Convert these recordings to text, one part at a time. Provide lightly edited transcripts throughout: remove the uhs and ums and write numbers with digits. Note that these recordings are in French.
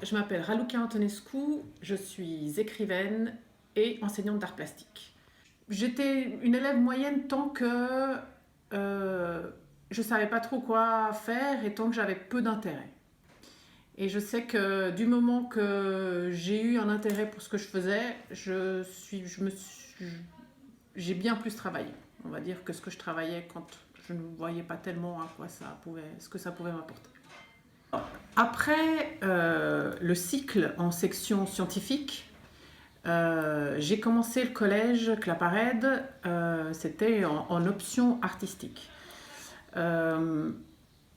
Je m'appelle Raluca Antonescu, je suis écrivaine et enseignante d'art plastique. J'étais une élève moyenne tant que je ne savais pas trop quoi faire et tant que j'avais peu d'intérêt. Et je sais que du moment que j'ai eu un intérêt pour ce que je faisais, j'ai bien plus travaillé, on va dire, que ce que je travaillais quand je ne voyais pas tellement à quoi ce que ça pouvait m'apporter. Après le cycle en section scientifique, j'ai commencé le collège Claparède, c'était en option artistique.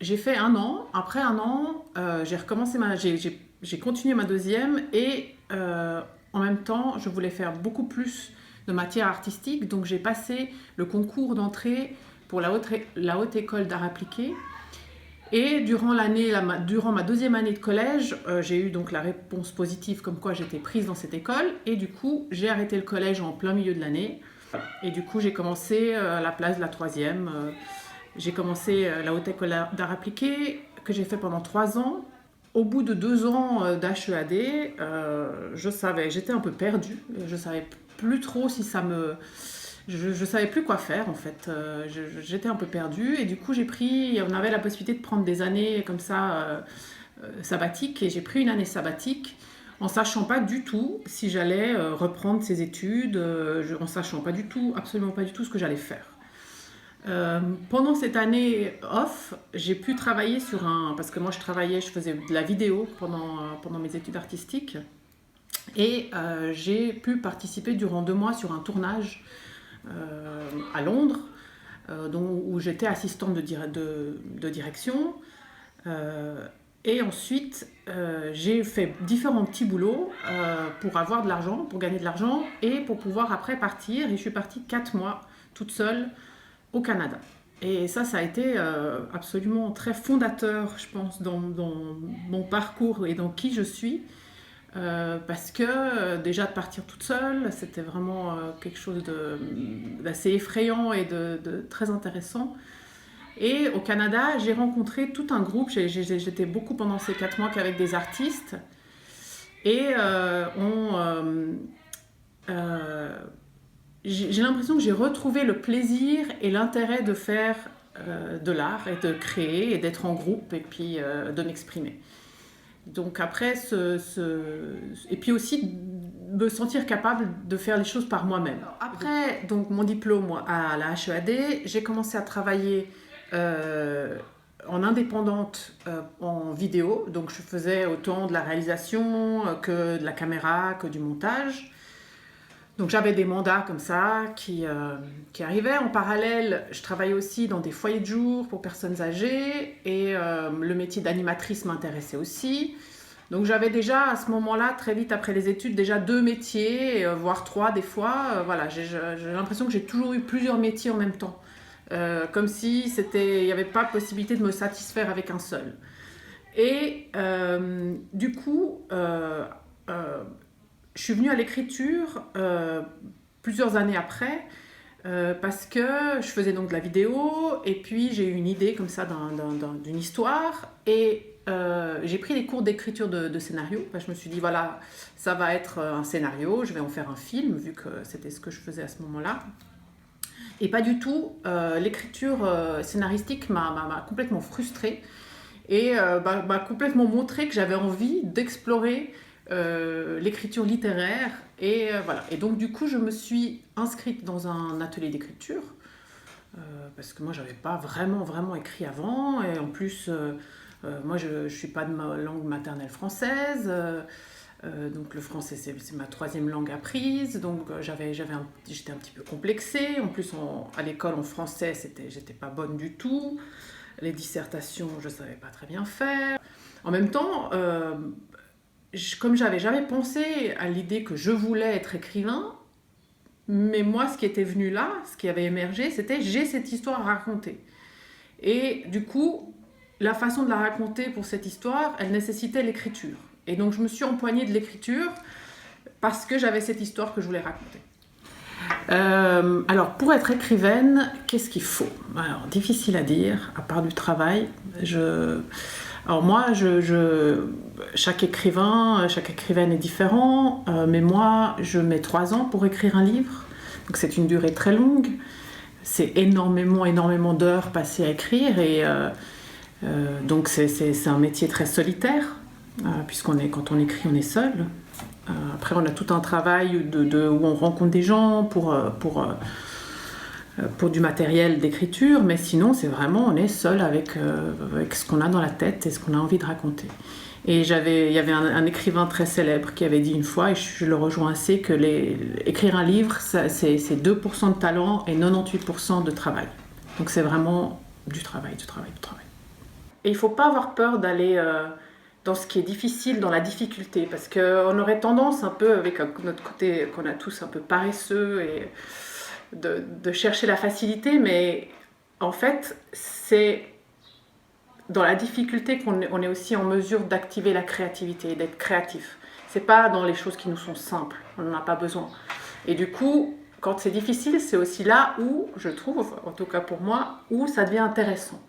J'ai fait un an. Après un an, j'ai continué ma deuxième et en même temps, je voulais faire beaucoup plus de matière artistique. Donc j'ai passé le concours d'entrée pour la haute école d'art appliqué. Et durant ma deuxième année de collège, j'ai eu donc la réponse positive comme quoi j'étais prise dans cette école. Et du coup, j'ai arrêté le collège en plein milieu de l'année. Et du coup, j'ai commencé à la place de la troisième. J'ai commencé la haute école d'art appliqué que j'ai fait pendant 3 ans. Au bout de 2 ans d'HEAD, j'étais un peu perdue. Je savais plus trop si ça me... Je savais plus quoi faire en fait. J'étais un peu perdue et du coup on avait la possibilité de prendre des années comme ça sabbatiques et j'ai pris une année sabbatique en sachant pas du tout si j'allais reprendre ces études, en sachant pas du tout, absolument pas du tout ce que j'allais faire. Pendant cette année off, j'ai pu travailler parce que moi je faisais de la vidéo pendant mes études artistiques et j'ai pu participer durant 2 mois sur un tournage à Londres, où j'étais assistante de direction. Et ensuite, j'ai fait différents petits boulots pour avoir de l'argent, pour gagner de l'argent et pour pouvoir après partir. Et je suis partie 4 mois toute seule au Canada. Et ça a été absolument très fondateur, je pense, dans mon parcours et dans qui je suis. Parce que déjà de partir toute seule, c'était vraiment quelque chose d'assez effrayant et de très intéressant. Et au Canada, j'ai rencontré tout un groupe. J'étais beaucoup pendant ces 4 mois qu'avec des artistes. Et j'ai l'impression que j'ai retrouvé le plaisir et l'intérêt de faire de l'art et de créer et d'être en groupe et puis de m'exprimer. Donc après, et puis aussi me sentir capable de faire les choses par moi-même. Après donc, mon diplôme à la HEAD, j'ai commencé à travailler en indépendante en vidéo. Donc je faisais autant de la réalisation que de la caméra, que du montage. Donc j'avais des mandats comme ça qui arrivaient. En parallèle, je travaillais aussi dans des foyers de jour pour personnes âgées et le métier d'animatrice m'intéressait aussi. Donc j'avais déjà à ce moment-là, très vite après les études, déjà 2 métiers, voire 3 des fois. Voilà, j'ai l'impression que j'ai toujours eu plusieurs métiers en même temps. Comme si il n'y avait pas possibilité de me satisfaire avec un seul. Et du coup... je suis venue à l'écriture plusieurs années après parce que je faisais donc de la vidéo et puis j'ai eu une idée comme ça d'une histoire et j'ai pris des cours d'écriture de scénario. Enfin, je me suis dit voilà, ça va être un scénario, je vais en faire un film vu que c'était ce que je faisais à ce moment-là. Et pas du tout, l'écriture scénaristique m'a complètement frustrée et m'a complètement montré que j'avais envie d'explorer l'écriture littéraire et voilà. Et donc du coup je me suis inscrite dans un atelier d'écriture parce que moi j'avais pas vraiment écrit avant et en plus moi je suis pas de ma langue maternelle française, donc le français c'est ma 3e langue apprise, donc j'étais un petit peu complexée. En plus à l'école en français j'étais pas bonne du tout, les dissertations je savais pas très bien faire. En même temps comme j'avais jamais pensé à l'idée que je voulais être écrivain, mais moi, ce qui était venu là, ce qui avait émergé, c'était j'ai cette histoire à raconter. Et du coup, la façon de la raconter pour cette histoire, elle nécessitait l'écriture. Et donc, je me suis empoignée de l'écriture parce que j'avais cette histoire que je voulais raconter. Alors, pour être écrivaine, qu'est-ce qu'il faut? Alors, difficile à dire, à part du travail. Alors moi, chaque écrivain, chaque écrivaine est différent, mais moi, je mets 3 ans pour écrire un livre. Donc c'est une durée très longue. C'est énormément d'heures passées à écrire. Et donc c'est un métier très solitaire, quand on écrit, on est seul. Après, on a tout un travail où on rencontre des gens pour du matériel d'écriture, mais sinon, c'est vraiment, on est seul avec ce qu'on a dans la tête et ce qu'on a envie de raconter. Et il y avait un écrivain très célèbre qui avait dit une fois, et je le rejoins assez, que écrire un livre, c'est 2% de talent et 98% de travail. Donc c'est vraiment du travail. Et il ne faut pas avoir peur d'aller dans ce qui est difficile, dans la difficulté, parce qu'on aurait tendance un peu, avec notre côté qu'on a tous un peu paresseux, et de chercher la facilité, mais en fait, c'est dans la difficulté qu'on est aussi en mesure d'activer la créativité, d'être créatif. C'est pas dans les choses qui nous sont simples, on n'en a pas besoin. Et du coup, quand c'est difficile, c'est aussi là où, je trouve, en tout cas pour moi, où ça devient intéressant.